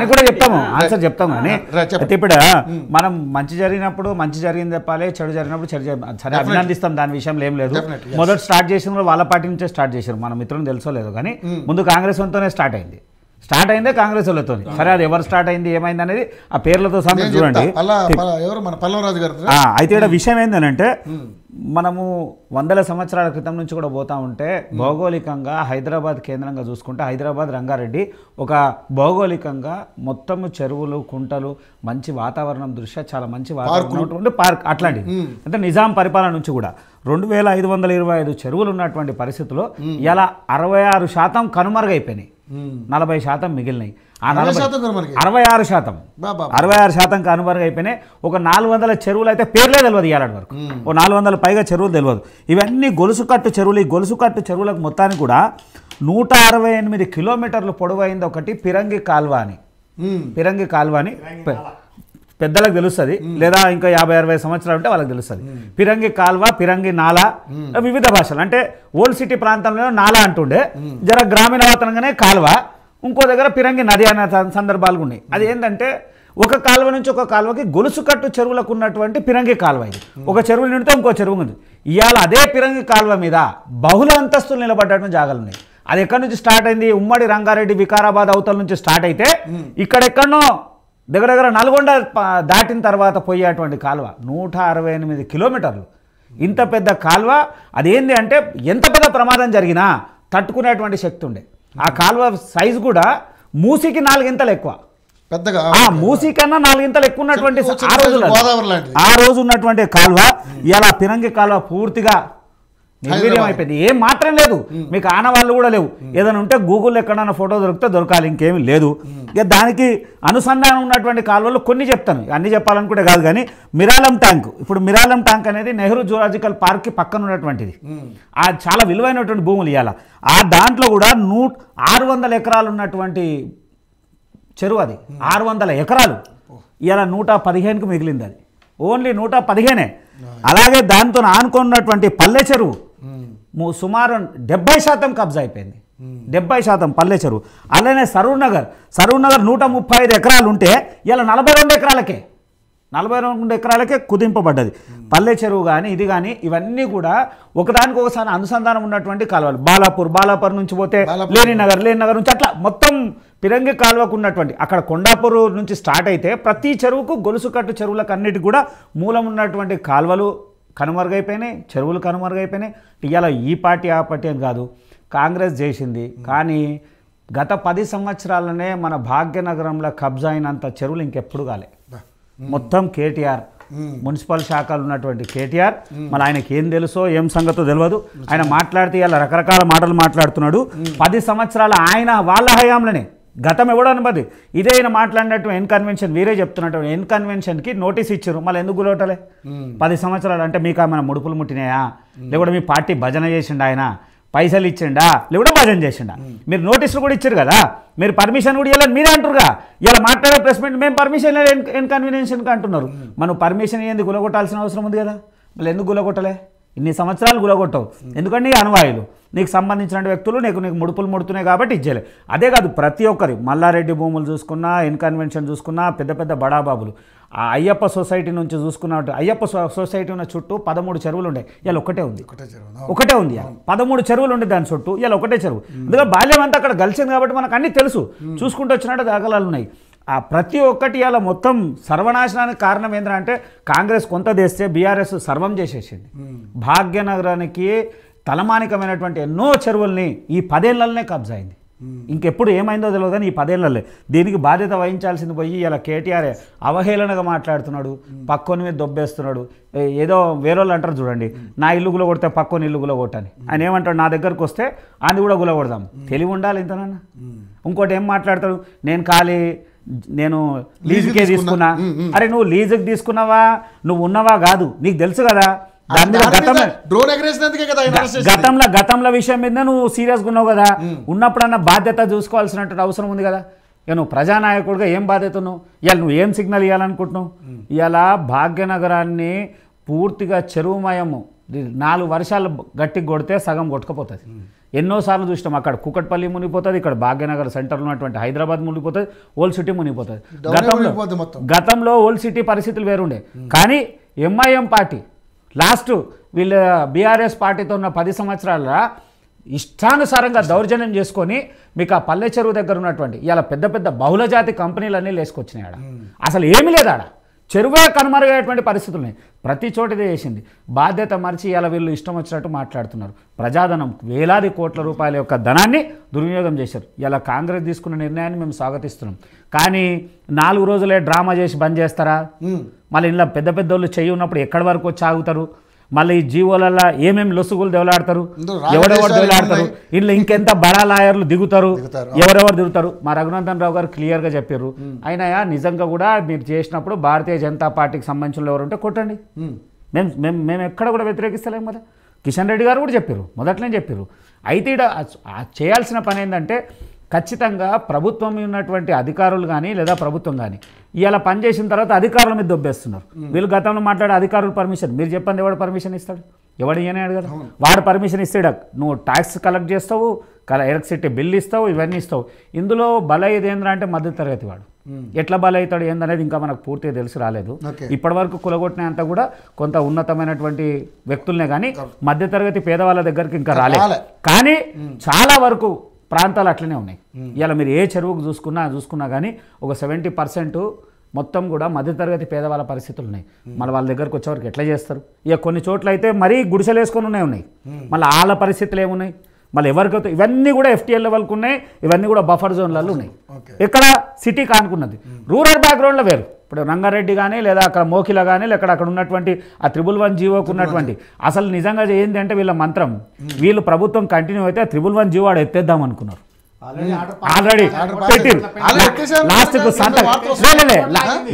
అని కూడా చెప్తాము ఆన్సర్ చెప్తాం కానీ అయితే ఇప్పుడు మనం మంచి జరిగినప్పుడు మంచి జరిగింది చెప్పాలి, చెడు జరిగినప్పుడు చెడు సరే అభినందిస్తాం, దాని విషయంలో ఏం లేదు. మొదటి స్టార్ట్ చేసిన వాళ్ళ పార్టీ నుంచే స్టార్ట్ చేశారు, మన మిత్రులను తెలుసో లేదు కానీ ముందు కాంగ్రెస్ వాళ్ళతోనే స్టార్ట్ అయిందే కాంగ్రెస్ వాళ్ళతో. సరే అది ఎవరు స్టార్ట్ అయింది ఏమైంది అనేది ఆ పేర్లతో సహా చూడండి. అయితే ఇక్కడ విషయం ఏంటంటే మనము వందల సంవత్సరాల క్రితం నుంచి కూడా పోతా ఉంటే భౌగోళికంగా హైదరాబాద్ కేంద్రంగా చూసుకుంటే హైదరాబాద్ రంగారెడ్డి ఒక భౌగోళికంగా మొత్తం చెరువులు కుంటలు మంచి వాతావరణం దృష్ట్యా చాలా మంచి వాతావరణం పార్క్ అట్లాంటివి. అంటే నిజాం పరిపాలన నుంచి కూడా 2525 చెరువులు ఉన్నటువంటి పరిస్థితుల్లో ఇలా 66% కనుమరుగైపోయినాయి, 40% మిగిలినాయి. ఆ 66% కనుమరుగైపోయినాయి. ఒక 400 చెరువులు అయితే పేర్లే తెలియదు ఇవాళ వరకు, ఓ 400 పైగా చెరువులు తెలియదు. ఇవన్నీ గొలుసుకట్టు చెరువులు. ఈ గొలుసుకట్టు చెరువులకు మొత్తానికి కూడా 168 కిలోమీటర్లు పొడవైంది ఒకటి పిరంగి కాల్వ అని. పిరంగి కాల్వ అని పెద్దలకు తెలుస్తుంది, లేదా ఇంకా 50-60 సంవత్సరాలు ఉంటే వాళ్ళకి తెలుస్తుంది. పిరంగి కాల్వ, పిరంగి నాలా, వివిధ భాషలు. అంటే ఓల్డ్ సిటీ ప్రాంతంలో నాలా అంటుండే, జర గ్రామీణ వాతావరణంగానే కాల్వ, ఇంకో దగ్గర పిరంగి నది అనే సందర్భాలు ఉన్నాయి. అది ఏంటంటే ఒక కాలువ నుంచి ఒక కాలువకి గొలుసుకట్టు చెరువులకు ఉన్నటువంటి పిరంగి కాలువ. ఇది ఒక చెరువు నిండితే ఇంకో చెరువు ఉంది. ఇవాళ అదే పిరంగి కాలువ మీద బహుళ అంతస్తులు నిలబడ్డటువంటి జాగాలు ఉన్నాయి. అది ఎక్కడి నుంచి స్టార్ట్ అయింది? ఉమ్మడి రంగారెడ్డి వికారాబాద్ అవతల నుంచి స్టార్ట్ అయితే ఇక్కడెక్కడనో దగ్గర దగ్గర నల్గొండ దాటిన తర్వాత పోయేటువంటి కాలువ 168 కిలోమీటర్లు. ఇంత పెద్ద కాలువ. అదేంటి అంటే ఎంత పెద్ద ప్రమాదం జరిగినా తట్టుకునేటువంటి శక్తి ఉండే. ఆ కాలువ సైజు కూడా మూసీకి 4 ఇంతలు ఎక్కువ, పెద్దగా మూసీ కన్నా 4 ఇంతలు ఎక్కువ ఉన్నటువంటి ఆ రోజు ఉన్నటువంటి కాలువ ఇలా పిరంగి కాలువ పూర్తిగా నిర్వీర్యం అయిపోయింది. ఏం మాత్రం లేదు, మీకు ఆనవాళ్ళు కూడా లేవు. ఏదైనా ఉంటే గూగుల్లో ఎక్కడైనా ఫోటో దొరికితే దొరకాలి, ఇంకేమీ లేదు. ఇక దానికి అనుసంధానం ఉన్నటువంటి కాలువలు కొన్ని చెప్తాను, అన్ని చెప్పాలనుకుంటే కాదు. కానీ మిరాలం ట్యాంక్, ఇప్పుడు మిరాలం ట్యాంక్ అనేది నెహ్రూ జూలాజికల్ పార్క్కి పక్కన ఉన్నటువంటిది. ఆ చాలా విలువైనటువంటి భూములు ఇవాళ. ఆ దాంట్లో కూడా 600 ఎకరాలు ఉన్నటువంటి చెరువు. అది 600 ఎకరాలు ఇవాళ 115కి మిగిలింది. అది ఓన్లీ 115. అలాగే దాంతో ఆనుకున్నటువంటి పల్లె చెరువు సుమారు 70% కబ్జా అయిపోయింది. 70% పల్లె చెరువు. అలానే సరూర్ నగర్ 135 ఎకరాలు ఉంటే ఇలా 42 ఎకరాలకే కుదింపబడ్డది. పల్లె చెరువు కానీ ఇది కానీ ఇవన్నీ కూడా ఒకదానికి ఒకసారి అనుసంధానం ఉన్నటువంటి కాలువలు. బాలాపూర్ నుంచి పోతే లేని నగర్ నుంచి అట్లా మొత్తం పిరంగి కాలువకు ఉన్నటువంటి అక్కడ కొండాపూర్ నుంచి స్టార్ట్ అయితే ప్రతి చెరువుకు గొలుసుకట్టు చెరువులకు అన్నిటికి కూడా మూలం ఉన్నటువంటి కాలువలు కనుమరుగైపోయినాయి, చెరువులు కనుమరుగైపోయినాయి. ఇవాళ ఈ పార్టీ ఆ పార్టీ అని కాదు, కాంగ్రెస్ చేసింది. కానీ గత 10 సంవత్సరాలనే మన భాగ్యనగరంలో కబ్జా అయినంత చెరువులు ఇంకెప్పుడు కాలే. మొత్తం కేటీఆర్ మున్సిపల్ శాఖలు ఉన్నటువంటి కేటీఆర్, మళ్ళీ ఆయనకి ఏం తెలుసో ఏం సంగతో తెలియదు. ఆయన మాట్లాడితే ఇలా రకరకాల మాటలు మాట్లాడుతున్నాడు. 10 సంవత్సరాలు ఆయన వాళ్ళ హయాంలోనే. గతం ఎవడో అనుమతి ఇదే ఆయన మాట్లాడినట్టు ఎన్ కన్వెన్షన్ వీరే చెప్తున్నట్టు ఎన్ కన్వెన్షన్కి నోటీస్ ఇచ్చారు. మళ్ళీ ఎందుకు గులవటలే? 10 సంవత్సరాలు అంటే మీకు ఏమైనా ముడుపులు ముట్టినాయా? లేకపోతే మీ పార్టీ భజన చేసిండా, ఆయన పైసలు ఇచ్చిండా, లేకపోతే భజన చేసిండా? మీరు నోటీసులు కూడా ఇచ్చారు కదా, మీరు పర్మిషన్ కూడా ఇవ్వాలని మీరే అంటారుగా. ఇలా మాట్లాడే ప్రెస్ మీట్ మేము పర్మిషన్ ఎన్ కన్వెన్షన్కి అంటున్నారు. మనం పర్మిషన్ ఏంది? గులగొట్టాల్సిన అవసరం ఉంది కదా. మళ్ళీ ఎందుకు గులగొట్టలే? ఇన్ని సంవత్సరాలు గులగొట్టవు ఎందుకంటే ఈ అనువాయులు నీకు సంబంధించిన వ్యక్తులు నీకు ముడుపులు ముడుతున్నాయి కాబట్టి ఇచ్చేలే. అదే కాదు, ప్రతి ఒక్కరి మల్లారెడ్డి భూములు చూసుకున్నా, ఎన్ కన్వెన్షన్ చూసుకున్నా, పెద్ద పెద్ద బడాబాబులు ఆ అయ్యప్ప సొసైటీ నుంచి చూసుకున్న అయ్యప్ప సొసైటీ ఉన్న చుట్టూ 13 చెరువులు ఉండే. ఇలా ఒకటే ఉంది 13 చెరువులు ఉండే దాని చుట్టూ. ఇలా ఒకటే చెరువు. ఎందుకంటే బాల్యం అంతా అక్కడ కలిసింది కాబట్టి మనకు అన్నీ తెలుసు, చూసుకుంటూ వచ్చినట్టు దాఖలాలు ఉన్నాయి. ఆ ప్రతి ఒక్కటి అలా మొత్తం సర్వనాశనానికి కారణం ఏంటంటే కాంగ్రెస్ కొంత తెస్తే బీఆర్ఎస్ సర్వం చేసేసింది. భాగ్యనగరానికి తలమానికమైనటువంటి ఎన్నో చెరువుల్ని ఈ 10 ఏళ్లనే కబ్జా అయింది. ఇంకెప్పుడు ఏమైందో తెలియదు కానీ ఈ 10 ఏళ్లలో దీనికి బాధ్యత వహించాల్సింది పోయి ఇలా కేటీఆర్ అవహేళనగా మాట్లాడుతున్నాడు, పక్కోని మీద దొబ్బేస్తున్నాడు. ఏదో వేరేళ్ళు అంటారు చూడండి, నా ఇల్లు గులగొడితే పక్కోని ఇల్లు గులగొట్టని. ఆయన ఏమంటాడు? నా దగ్గరకు వస్తే అది కూడా గులగొడదాం. తెలివి ఉండాలి ఇంతనన్నా. ఇంకోటి ఏం మాట్లాడతాడు? నేను లీజుకే తీసుకున్నా. అరే నువ్వు లీజుకి తీసుకున్నావా, నువ్వు ఉన్నవా కాదు, నీకు తెలుసు కదా. గతంలో విషయం మీద నువ్వు సీరియస్గా ఉన్నావు కదా, ఉన్నప్పుడన్నా బాధ్యత చూసుకోవాల్సినటువంటి అవసరం ఉంది కదా. ఇక నువ్వు ప్రజానాయకుడిగా ఏం బాధ్యత ఉన్నావు? ఇవాళ నువ్వు ఏం సిగ్నల్ ఇవ్వాలనుకుంటున్నావు? ఇవాళ భాగ్యనగరాన్ని పూర్తిగా చెరువుమయము 4 వర్షాలు గట్టికి కొడితే సగం కొట్టుకుపోతుంది. ఎన్నోసార్లు చూసినాం. అక్కడ కూకట్పల్లి మునిగిపోతుంది, ఇక్కడ భాగ్యనగర్ సెంటర్లో ఉన్నటువంటి హైదరాబాద్ మునిగిపోతుంది, ఓల్డ్ సిటీ మునిగిపోతుంది. గతంలో ఓల్డ్ సిటీ పరిస్థితులు వేరుండే. కానీ ఎంఐఎం పార్టీ లాస్ట్ వీళ్ళ బీఆర్ఎస్ పార్టీతో ఉన్న 10 సంవత్సరాల ఇష్టానుసారంగా దౌర్జన్యం చేసుకొని మీకు ఆ పల్లె చెరువు దగ్గర ఉన్నటువంటి ఇలా పెద్ద పెద్ద బహుళజాతి కంపెనీలన్నీ లేసుకొచ్చినాయి. ఆడ అసలు ఏమీ లేదు. ఆడ చెరువే కనుమరుగయ్యేటువంటి పరిస్థితులు ఉన్నాయి. ప్రతి చోటిదే చేసింది. బాధ్యత మరిచి ఇలా వీళ్ళు ఇష్టం వచ్చినట్టు మాట్లాడుతున్నారు. ప్రజాధనం వేలాది కోట్ల రూపాయల యొక్క ధనాన్ని దుర్వినియోగం చేశారు. ఇలా కాంగ్రెస్ తీసుకున్న నిర్ణయాన్ని మేము స్వాగతిస్తున్నాం. కానీ 4 రోజులే డ్రామా చేసి బంద్ చేస్తారా? మళ్ళీ ఇలా పెద్ద పెద్ద వాళ్ళు చెయ్యి ఉన్నప్పుడు ఎక్కడి వరకు వచ్చి ఆగుతారు? మళ్ళీ ఈ జీవోలలో ఏమేమి లొసుగులు దెవలాడతారు, ఎవరెవరు దెవలాడతారు, ఇంట్లో ఇంకెంత బడా లాయర్లు దిగుతారు, ఎవరెవరు దిగుతారు. మా రఘునందన్ రావు గారు క్లియర్గా చెప్పారు. అయినా నిజంగా కూడా మీరు చేసినప్పుడు భారతీయ జనతా పార్టీకి సంబంధించిన ఎవరు ఉంటే కొట్టండి. మేము ఎక్కడ కూడా వ్యతిరేకిస్తలేము కదా. కిషన్ రెడ్డి గారు కూడా చెప్పారు, మొదట్లోనే చెప్పారు. అయితే చేయాల్సిన పని ఏంటంటే ఖచ్చితంగా ప్రభుత్వం ఉన్నటువంటి అధికారులు కానీ లేదా ప్రభుత్వం కానీ ఇలా పనిచేసిన తర్వాత అధికారుల మీద దొబ్బేస్తున్నారు. వీళ్ళు గతంలో మాట్లాడే అధికారులు పర్మిషన్ మీరు చెప్పండి, ఎవడు పర్మిషన్ ఇస్తాడు? ఎవడు ఇయనే అడగదు. వాడు పర్మిషన్ ఇస్తాడు. నువ్వు ట్యాక్స్ కలెక్ట్ చేస్తావు, ఎలక్ట్రిసిటీ బిల్ ఇస్తావు, ఇవన్నీ ఇస్తావు. ఇందులో బలయ్యేది ఏంద్రా అంటే మధ్యతరగతి వాడు. ఎట్లా బలవుతాడు ఏందనేది ఇంకా మనకు పూర్తిగా తెలిసి రాలేదు. ఇప్పటివరకు కులగొట్టినంత కూడా కొంత ఉన్నతమైనటువంటి వ్యక్తులనే కానీ మధ్యతరగతి పేదవాళ్ళ దగ్గరికి ఇంకా రాలేదు. కానీ చాలా వరకు ప్రాంతాలు అట్లనే ఉన్నాయి. ఇలా మీరు ఏ చెరువుకు చూసుకున్నా కానీ ఒక 70% మొత్తం కూడా మధ్యతరగతి పేదవాళ్ళ పరిస్థితులు ఉన్నాయి. మళ్ళీ వాళ్ళ దగ్గరకు వచ్చేవరకు ఎట్లా చేస్తారు? ఇక కొన్ని చోట్ల అయితే మరీ గుడిసెలు వేసుకొని ఉన్నాయి. మళ్ళీ వాళ్ళ పరిస్థితులు ఏమున్నాయి? మళ్ళీ ఎవరికైతే ఇవన్నీ కూడా FTL లెవెల్కి ఉన్నాయి. ఇవన్నీ కూడా బఫర్ జోన్లలో ఉన్నాయి. ఇక్కడ సిటీ కానుకున్నది. రూరల్ బ్యాక్గ్రౌండ్లో వేరు. ఇప్పుడు రంగారెడ్డి కానీ లేదా అక్కడ మోకిల కానీ లేదా అక్కడ ఉన్నటువంటి ఆ 111 జీవోకు ఉన్నటువంటి అసలు నిజంగా ఏంటి అంటే వీళ్ళ మంత్రం, వీళ్ళు ప్రభుత్వం కంటిన్యూ అయితే ఆ 111 జీవో ఆడ ఎత్తేద్దాం అనుకున్నారు. ఆల్రెడీ పెట్టిరు.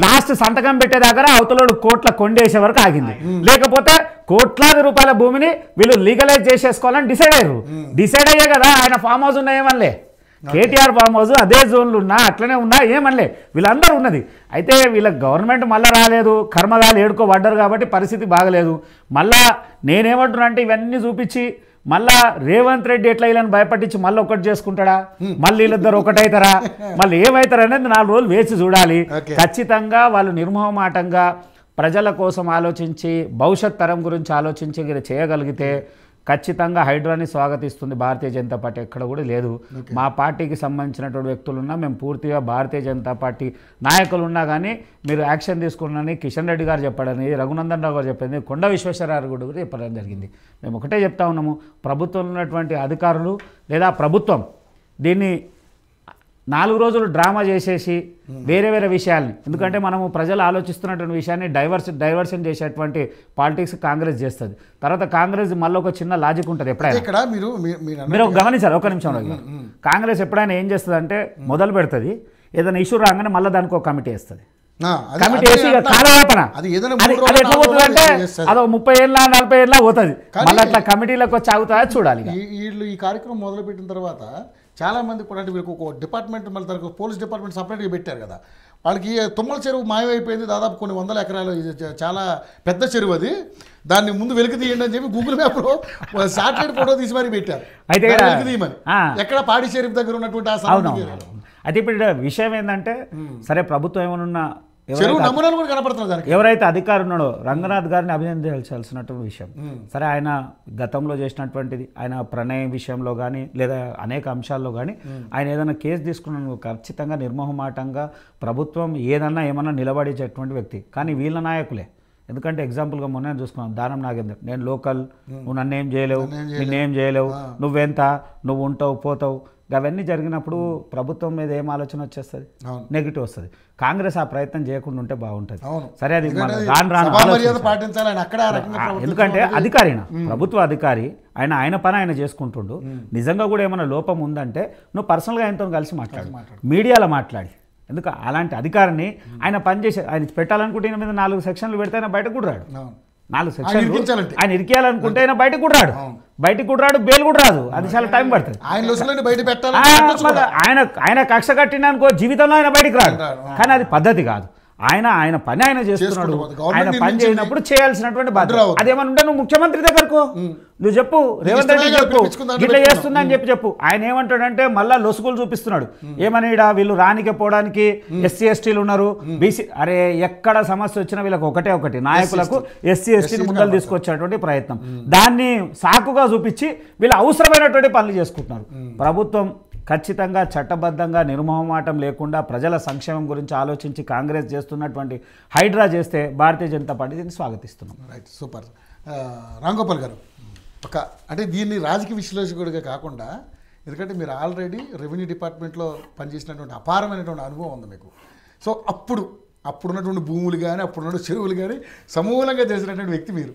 లాస్ట్ సంతకం పెట్టే దగ్గర అవతలోడు కోట్ల కొండేసే వరకు ఆగింది. లేకపోతే కోట్లాది రూపాయల భూమిని వీళ్ళు లీగలైజ్ చేసేసుకోవాలని డిసైడ్ అయ్యారు. డిసైడ్ అయ్యే కదా ఆయన ఫామ్ హౌస్ ఉన్నా ఏమనలే, కేటీఆర్ ఫామ్ హౌస్ అదే జోన్లు ఉన్నా అట్లనే ఉన్నా ఏమనలే, వీళ్ళందరూ ఉన్నది. అయితే వీళ్ళ గవర్నమెంట్ మళ్ళీ రాలేదు, కర్మగాలు ఏడుకోబడ్డారు కాబట్టి పరిస్థితి బాగలేదు. మళ్ళా నేనేమంటున్నా అంటే ఇవన్నీ చూపించి మళ్ళా రేవంత్ రెడ్డి ఎట్లా వీళ్ళని భయపట్టించి మళ్ళీ ఒకటి చేసుకుంటాడా, మళ్ళీ వీళ్ళిద్దరు ఒకటవుతారా, మళ్ళీ ఏమవుతారు అనేది 4 రోజులు వేచి చూడాలి. ఖచ్చితంగా వాళ్ళు నిర్మోహమాటంగా ప్రజల కోసం ఆలోచించి భవిష్యత్ తరం గురించి ఆలోచించి చేయగలిగితే ఖచ్చితంగా హైడ్రాని స్వాగతిస్తుంది భారతీయ జనతా పార్టీ. ఎక్కడ కూడా లేదు. మా పార్టీకి సంబంధించినటువంటి వ్యక్తులున్నా మేము పూర్తిగా భారతీయ జనతా పార్టీ నాయకులు ఉన్నా కానీ మీరు యాక్షన్ తీసుకున్నారని కిషన్ రెడ్డి గారు చెప్పాడని, రఘునందన్ రావు గారు చెప్పారని, కొండ విశ్వేశ్వరరావు కూడా చెప్పడం జరిగింది. మేము ఒకటే చెప్తా ఉన్నాము, ప్రభుత్వంలో ఉన్నటువంటి అధికారులు లేదా ప్రభుత్వం దీన్ని 4 రోజులు డ్రామా చేసేసి వేరే వేరే విషయాల్ని, ఎందుకంటే మనము ప్రజలు ఆలోచిస్తున్నటువంటి విషయాన్ని డైవర్షన్ చేసేటువంటి పాలిటిక్స్ కాంగ్రెస్ చేస్తుంది. తర్వాత కాంగ్రెస్ మళ్ళీ ఒక చిన్న లాజిక్ ఉంటుంది. ఎప్పుడైనా మీరు గమనించారు, ఒక నిమిషం, కాంగ్రెస్ ఎప్పుడైనా ఏం చేస్తుంది అంటే మొదలు పెడుతుంది, ఏదైనా ఇష్యూ రాగానే మళ్ళీ దానికి ఒక కమిటీ వేస్తుంది. కమిటీ వేసి కాలయాపన అది ఎట్లా పోతుంది అంటే అదొక 30 ఏళ్ళ 40 ఏళ్ళ పోతుంది. మళ్ళీ అట్లా కమిటీలకు వచ్చి ఆగుతుందా చూడాలి. వీళ్ళు ఈ కార్యక్రమం మొదలుపెట్టిన తర్వాత చాలామంది కూడా అంటే వీళ్ళకి ఒక డిపార్ట్మెంట్ మళ్ళీ దానికి పోలీస్ డిపార్ట్మెంట్ సపరేట్గా పెట్టారు కదా. వాళ్ళకి తుమ్మల చెరువు మాయమైపోయింది, దాదాపు కొన్ని 100 ఎకరాలు, చాలా పెద్ద చెరువు అది, దాన్ని ముందు వెలికి తీయండి అని చెప్పి గూగుల్ మ్యాప్లో శాటిలైట్ ఫోటో తీసి మరీ పెట్టారు. అయితే వెలికి తీయమని ఎక్కడ పాడి చెరువు దగ్గర ఉన్నటువంటి అయితే ఇప్పుడు విషయం ఏంటంటే సరే ప్రభుత్వం ఏమన్నా కనపడుతున్నారు, ఎవరైతే అధికారి ఉన్నాడో రంగనాథ్ గారిని అభినందించాల్సినటువంటి విషయం. సరే ఆయన గతంలో చేసినటువంటిది, ఆయన ప్రణయం విషయంలో కానీ లేదా అనేక అంశాల్లో కానీ ఆయన ఏదైనా కేసు తీసుకున్నాను ఖచ్చితంగా నిర్మోహమాటంగా ప్రభుత్వం ఏదన్నా ఏమన్నా నిలబడేటటువంటి వ్యక్తి. కానీ వీళ్ళ నాయకులే, ఎందుకంటే ఎగ్జాంపుల్గా మొన్న చూసుకున్నాను దానం నాగేందర్, నేను లోకల్, నువ్వు నన్నేం చేయలేవు, నిన్నేం చేయలేవు, నువ్వెంత, నువ్వు ఉంటావు పోతావు, అవన్నీ జరిగినప్పుడు ప్రభుత్వం మీద ఏం ఆలోచన వచ్చేస్తుంది, నెగిటివ్ వస్తుంది. కాంగ్రెస్ ఆ ప్రయత్నం చేయకుండా ఉంటే బాగుంటుంది. సరే అది ఎందుకంటే అధికారి, ప్రభుత్వ అధికారి, ఆయన పని ఆయన చేసుకుంటుండు. నిజంగా కూడా ఏమైనా లోపం ఉందంటే నువ్వు పర్సనల్గా ఆయనతో కలిసి మాట్లాడు, మీడియాలో మాట్లాడి. ఎందుకు అలాంటి అధికారిని ఆయన పనిచేసే ఆయన పెట్టాలనుకుంటే ఈయన మీద 4 సెక్షన్లు పెడితే ఆయన బయటకు కూడా రాడు. 4 సెక్షన్లు ఆయన ఇరికేయాలనుకుంటే ఆయన బయటకు కూడా రాడు, బెయిల్ కూడా రాదు. అది చాలా టైం పడుతుంది. ఆయన కక్ష కట్టిననుకో జీవితంలో ఆయన బయటకు రాడు. కానీ అది పద్ధతి కాదు. ఆయన పని ఆయన చేస్తున్నాడు. చేసుకుంటూ ఆయన పని చేయనప్పుడు చేయాల్సినటువంటి బాధ్యత. అడ్డు అదేమన్నా ఉంటే నువ్వు ముఖ్యమంత్రి దగ్గరకు నువ్వు చెప్పు, రేవంత్ రెడ్డి ఇష్టమే చెప్పు, పిలిపించుకుందాం ఇట్లా అని చేస్తున్నా అని చెప్పు. ఆయన ఏమంటాడంటే మళ్ళా లొసుగులు చూపిస్తున్నాడు. ఏమని వీళ్ళు రానికే పోవడానికి ఎస్సీ ఎస్టీలు ఉన్నారు, బీసీ. అరే ఎక్కడ సమస్య వచ్చినా వీళ్ళకి ఒకటి నాయకులకు ఎస్సీ ఎస్టీని ముందలు తీసుకొచ్చేటువంటి ప్రయత్నం, దాన్ని సాకుగా చూపించి వీళ్ళు అవసరమైనటువంటి పనులు చేసుకుంటున్నారు. ప్రభుత్వం ఖచ్చితంగా చట్టబద్ధంగా నిర్మోహమాటం లేకుండా ప్రజల సంక్షేమం గురించి ఆలోచించి కాంగ్రెస్ చేస్తున్నటువంటి హైడ్రా చేస్తే భారతీయ జనతా పార్టీ దీన్ని స్వాగతిస్తున్నాం. Right, super. రాంగోపాల్ గారు, అంటే దీన్ని రాజకీయ విశ్లేషకుడిగా కాకుండా, ఎందుకంటే మీరు ఆల్రెడీ రెవెన్యూ డిపార్ట్మెంట్లో పనిచేసినటువంటి అపారమైనటువంటి అనుభవం ఉంది మీకు. సో అప్పుడున్నటువంటి భూములు కానీ అప్పుడున్న చెరువులు కానీ సమూలంగా తెలిసినటువంటి వ్యక్తి మీరు.